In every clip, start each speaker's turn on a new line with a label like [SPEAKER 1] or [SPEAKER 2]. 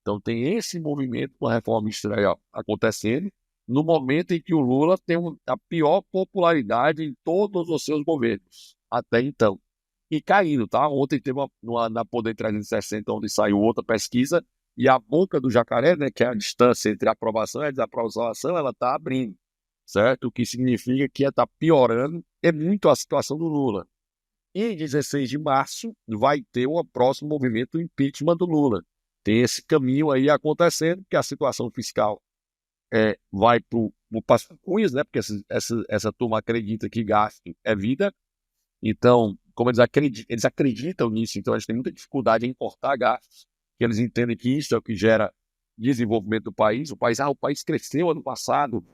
[SPEAKER 1] Então tem esse movimento com a reforma ministerial acontecendo no momento em que o Lula tem a pior popularidade em todos os seus governos, até então. E caindo, tá? Ontem teve na Poder 360, onde saiu outra pesquisa, e a boca do jacaré, né, que é a distância entre a aprovação e a desaprovação, ela está abrindo, certo? O que significa que está piorando muito a situação do Lula. Em 16 de março, vai ter um próximo movimento do impeachment do Lula. Tem esse caminho aí acontecendo, que a situação fiscal vai para o Cunhas, né? Porque essa turma acredita que gasto é vida. Então, como eles acreditam nisso, então eles têm muita dificuldade em cortar gastos, porque eles entendem que isso é o que gera desenvolvimento do país. O país cresceu ano passado,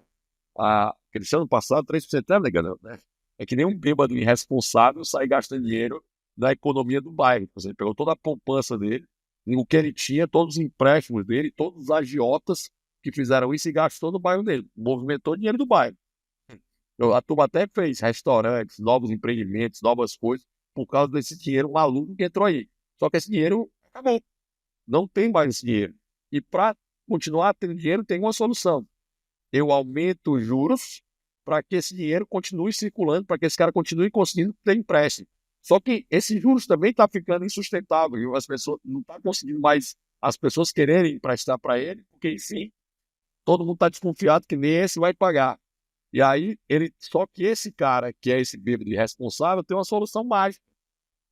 [SPEAKER 1] cresceu ano passado 3%, né? É que nem um bêbado irresponsável sair gastando dinheiro na economia do bairro. Por exemplo, pegou toda a poupança dele, o que ele tinha, todos os empréstimos dele, todos os agiotas que fizeram isso e gastou no bairro dele. Movimentou dinheiro do bairro. A turma até fez restaurantes, novos empreendimentos, novas coisas, por causa desse dinheiro maluco que entrou aí. Só que esse dinheiro acabou. Não tem mais esse dinheiro. E para continuar tendo dinheiro, tem uma solução. Eu aumento os juros para que esse dinheiro continue circulando, para que esse cara continue conseguindo ter empréstimo. Só que esses juros também está ficando insustentável. E as pessoas não estão conseguindo mais as pessoas quererem emprestar para ele, porque, enfim, todo mundo está desconfiado que nem esse vai pagar. E aí, só que esse cara, que é esse bêbado irresponsável, tem uma solução mágica,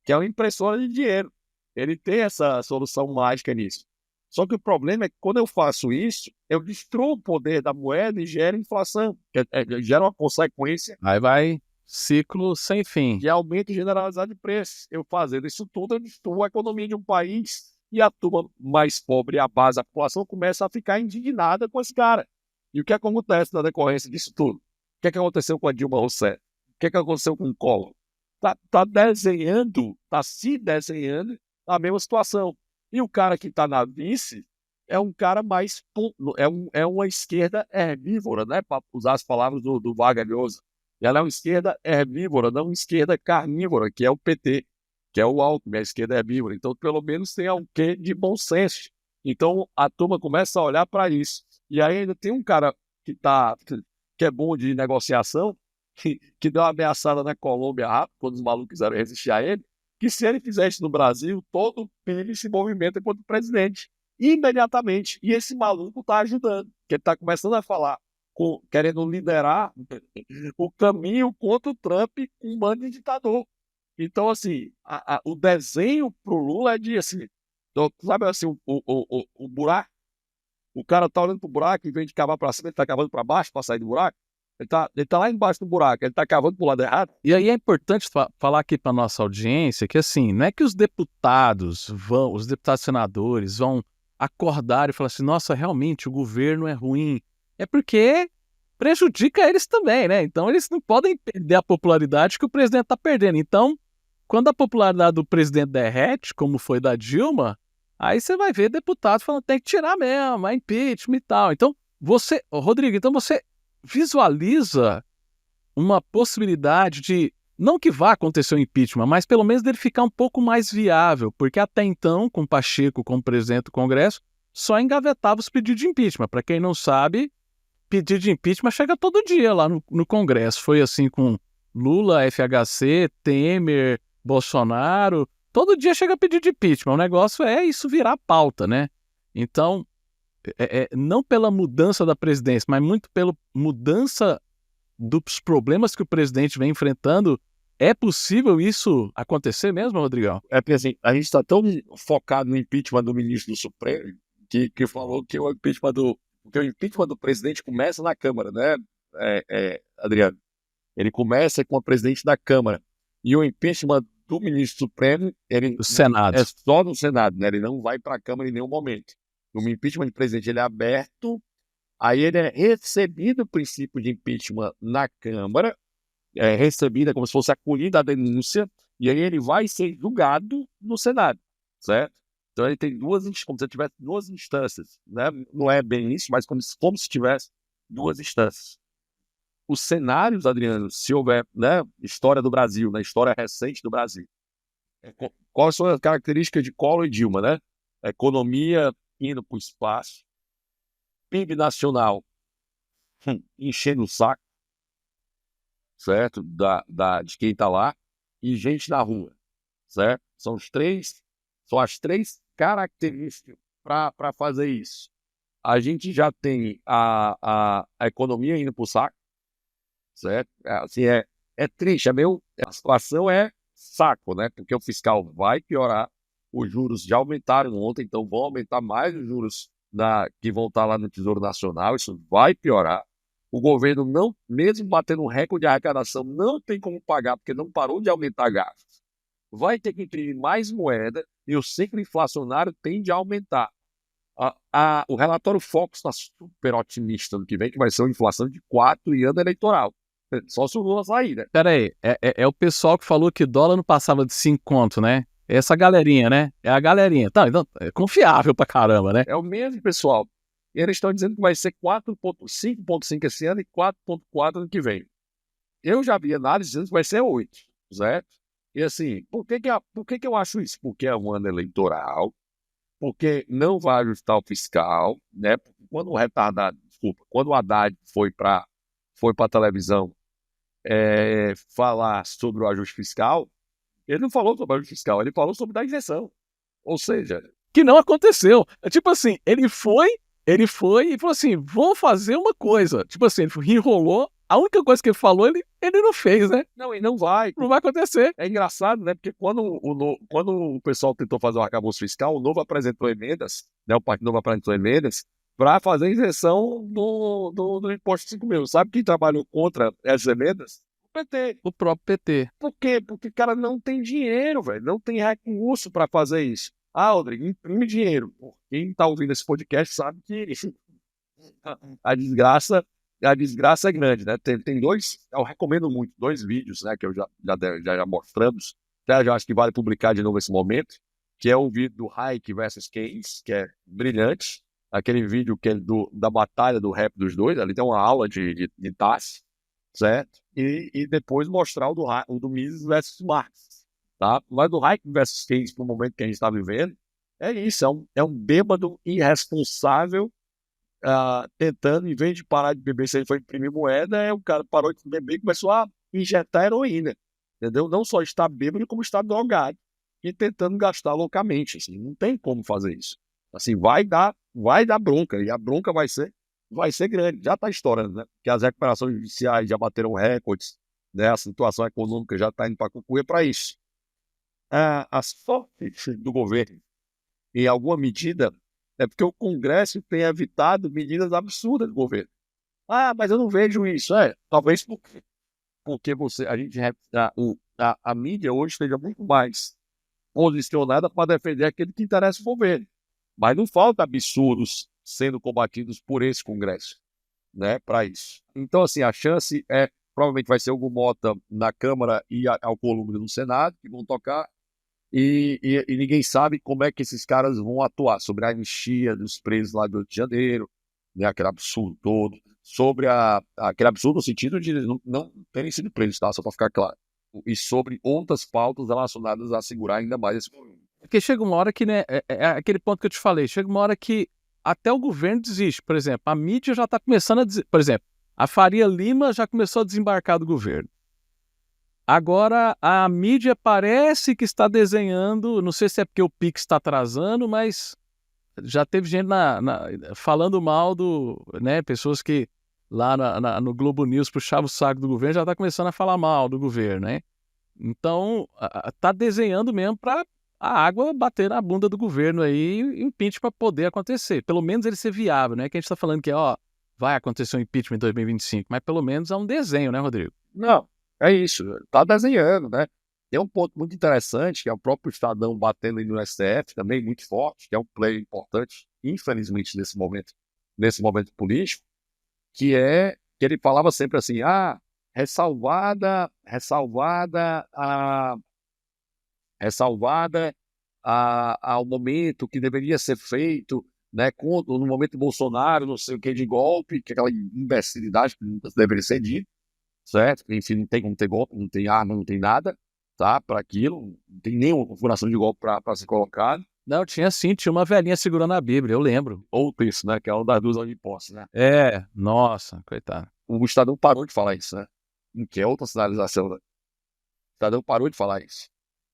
[SPEAKER 1] que é uma impressora de dinheiro. Ele tem essa solução mágica nisso. Só que o problema é que quando eu faço isso, eu destruo o poder da moeda e gero inflação, gera uma consequência
[SPEAKER 2] Aí vai ciclo sem fim.
[SPEAKER 1] de aumento generalizado de preços. Eu fazendo isso tudo, eu destruo a economia de um país e a turma mais pobre, a base da população, começa a ficar indignada com esse cara. E o que acontece na decorrência disso tudo? O que aconteceu com a Dilma Rousseff? O que aconteceu com o Collor? Está se desenhando a mesma situação. E o cara que está na vice é um cara mais. É uma esquerda herbívora, né? Para usar as palavras do Vargas Llosa. Ela é uma esquerda herbívora, não uma esquerda carnívora, que é o PT, que é o Alckmin, a esquerda herbívora. Então, pelo menos tem um quê de bom senso. Então, a turma começa a olhar para isso. E aí ainda tem um cara que é bom de negociação, que deu uma ameaçada na Colômbia rápido, quando os malucos quiseram resistir a ele, que se ele fizesse no Brasil, todo o PIB se movimenta contra o presidente, imediatamente. E esse maluco está ajudando, porque ele está começando a falar, querendo liderar o caminho contra o Trump com um bando de ditador. Então, assim, o desenho pro Lula é de, assim, sabe assim, o buraco, o cara tá olhando pro buraco, em vez de cavar para cima, ele tá cavando para baixo para sair do buraco. Ele tá lá embaixo do buraco, ele tá cavando pro lado errado.
[SPEAKER 2] E aí é importante falar aqui para nossa audiência que, assim, não é que os deputados senadores vão acordar e falar assim, nossa, realmente o governo é ruim. É porque prejudica eles também, né? Então eles não podem perder a popularidade que o presidente está perdendo. Então, quando a popularidade do presidente derrete, como foi da Dilma, aí você vai ver deputado falando tem que tirar mesmo, é impeachment e tal. Então, Rodrigo, então você visualiza uma possibilidade de, não que vá acontecer o impeachment, mas pelo menos dele ficar um pouco mais viável, porque até então, com Pacheco como presidente do Congresso, só engavetava os pedidos de impeachment. Para quem não sabe, pedido de impeachment chega todo dia lá no Congresso. Foi assim com Lula, FHC, Temer, Bolsonaro. Todo dia chega pedido de impeachment. O negócio é isso virar pauta, né? Então, não pela mudança da presidência, mas muito pela mudança dos problemas que o presidente vem enfrentando. É possível isso acontecer mesmo, Rodrigão?
[SPEAKER 1] É porque assim, a gente está tão focado no impeachment do ministro do Supremo que falou que que o impeachment do presidente começa na Câmara, né, Adriano? Ele começa com o presidente da Câmara. E o impeachment do ministro Supremo, ele
[SPEAKER 2] O Senado.
[SPEAKER 1] é só no Senado, né? Ele não vai para a Câmara em nenhum momento. O impeachment do presidente ele é aberto, aí ele é recebido o princípio de impeachment na Câmara, é recebida como se fosse acolhida a denúncia, e aí ele vai ser julgado no Senado, certo? Então ele tem como se tivesse duas instâncias, né? Não é bem isso, mas como se tivesse duas instâncias. Os cenários, Adriano, se houver, né, história do Brasil, na história recente do Brasil, quais são as características de Collor e Dilma, né? Economia indo para o espaço, PIB nacional enchendo o saco, certo? De quem está lá, e gente na rua, certo? São as três características para fazer isso. A gente já tem a economia indo para o saco, certo? Assim, é triste, a situação é saco, né? Porque o fiscal vai piorar, os juros já aumentaram ontem, então vão aumentar mais os juros que vão estar lá no Tesouro Nacional, isso vai piorar. O governo não, mesmo batendo um recorde de arrecadação, não tem como pagar, porque não parou de aumentar gastos. Vai ter que imprimir mais moeda e o ciclo inflacionário tende a aumentar. O relatório Focus está super otimista no que vem, que vai ser uma inflação de 4 em ano eleitoral. Só se o Lula sair, né?
[SPEAKER 2] Pera aí, é o pessoal que falou que dólar não passava de 5 conto, né? Essa galerinha, né? É a galerinha. Tá, então é confiável pra caramba, né?
[SPEAKER 1] É o mesmo pessoal. E eles estão dizendo que vai ser 5,5 esse ano e 4,4 ano que vem. Eu já vi análise dizendo que vai ser 8, certo? E assim, por que eu acho isso? Porque é um ano eleitoral, porque não vai ajustar o fiscal, né? Quando o Haddad foi para a televisão falar sobre o ajuste fiscal, ele não falou sobre o ajuste fiscal, ele falou sobre a isenção. Ou seja,
[SPEAKER 2] Que não aconteceu. É tipo assim, ele foi e falou assim: vou fazer uma coisa. Tipo assim, ele enrolou. A única coisa que ele falou, ele não fez, né?
[SPEAKER 1] não, e não vai.
[SPEAKER 2] Não vai acontecer.
[SPEAKER 1] É engraçado, né? Porque quando o pessoal tentou fazer o arcabouço fiscal, o Novo apresentou emendas, né? O Partido Novo apresentou emendas para fazer isenção do imposto de 5 mil. Sabe quem trabalhou contra essas emendas? O PT.
[SPEAKER 2] O próprio PT.
[SPEAKER 1] Por quê? Porque o cara não tem dinheiro, velho. Não tem recurso para fazer isso. Ah, Rodrigo, imprime dinheiro. Quem está ouvindo esse podcast sabe que a desgraça é grande, né? Tem dois, eu recomendo muito, dois vídeos, né? Que eu já mostramos. Até já acho que vale publicar de novo esse momento, que é o vídeo do Hayek versus Keynes, que é brilhante. Aquele vídeo que é da batalha do rap dos dois, ali tem uma aula de Tassi, certo? E depois mostrar o do Mises versus Marx, tá? Mas do Hayek versus Keynes, pro momento que a gente está vivendo, é isso, é um bêbado irresponsável tentando, em vez de parar de beber, se ele foi imprimir moeda, o cara parou de beber e começou a injetar heroína, entendeu? Não só está bêbado, como está drogado e tentando gastar loucamente, assim, não tem como fazer isso. Assim, vai dar bronca, e a bronca vai ser grande, já está estourando, né? Porque as recuperações judiciais já bateram recordes, né? A situação econômica já está indo para concluir para isso. A sorte do governo, em alguma medida, é porque o Congresso tem evitado medidas absurdas do governo. Ah, mas eu não vejo isso. Talvez porque a mídia hoje esteja muito mais posicionada para defender aquele que interessa o governo. Mas não falta absurdos sendo combatidos por esse Congresso, né, para isso. Então, assim, a chance provavelmente vai ser Hugo Mota na Câmara e Alcolumbre no Senado, que vão tocar. E ninguém sabe como é que esses caras vão atuar sobre a anistia dos presos lá do Rio de Janeiro, né, aquele absurdo todo, sobre aquele absurdo no sentido de não terem sido presos, tá? Só para ficar claro. E sobre outras pautas relacionadas a segurar ainda mais esse governo.
[SPEAKER 2] Porque chega uma hora que, né, é aquele ponto que eu te falei, chega uma hora que até o governo desiste. Por exemplo, a mídia já está começando a dizer, por exemplo, a Faria Lima já começou a desembarcar do governo. Agora, a mídia parece que está desenhando, não sei se é porque o Pix está atrasando, mas já teve gente falando mal né, pessoas que lá no Globo News puxavam o saco do governo, já está começando a falar mal do governo, né? Então, está desenhando mesmo para a água bater na bunda do governo aí e o impeachment para poder acontecer. Pelo menos ele ser viável, né? Que a gente está falando que, vai acontecer um impeachment em 2025, mas pelo menos é um desenho, né, Rodrigo?
[SPEAKER 1] Não, é isso. Está desenhando, né? Tem um ponto muito interessante, que é o próprio Estadão batendo aí no STF, também muito forte, que é um player importante, infelizmente, nesse momento político, que ele falava sempre assim, ressalvada ao momento que deveria ser feito, né, no momento de Bolsonaro, não sei o que, de golpe, que é aquela imbecilidade que nunca deveria ser dita, certo? Enfim, não tem como ter golpe, não tem arma, não tem nada, tá? Para aquilo, não tem nenhuma configuração de golpe para ser colocado.
[SPEAKER 2] Não, tinha sim, tinha uma velhinha segurando a Bíblia, eu lembro.
[SPEAKER 1] Ou isso, né? Que é uma das duas de impostos, né?
[SPEAKER 2] É, nossa, coitado.
[SPEAKER 1] O Estadão parou de falar isso, né? Que é outra sinalização, né? O Estadão parou de falar isso.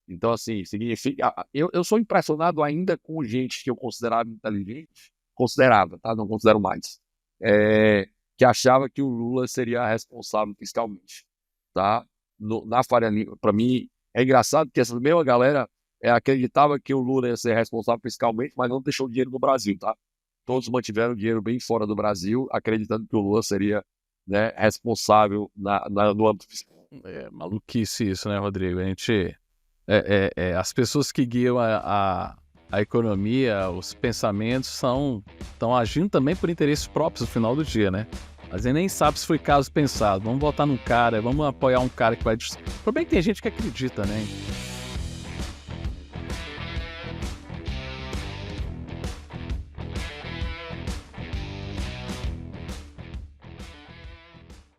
[SPEAKER 1] Então, assim, significa. Eu sou impressionado ainda com gente que eu considerava inteligente, considerava, tá? Não considero mais. Que achava que o Lula seria responsável fiscalmente, tá? Na Faria Lima, para mim, é engraçado que essa mesma galera acreditava que o Lula ia ser responsável fiscalmente, mas não deixou dinheiro no Brasil, tá? Todos mantiveram dinheiro bem fora do Brasil, acreditando que o Lula seria, né, responsável no âmbito fiscal.
[SPEAKER 2] É maluquice isso, né, Rodrigo? A gente. As pessoas que guiam a economia, os pensamentos, estão agindo também por interesses próprios no final do dia, né? A gente nem sabe se foi caso pensado. Vamos votar num cara, vamos apoiar um cara que vai. Por bem que tem gente que acredita, né?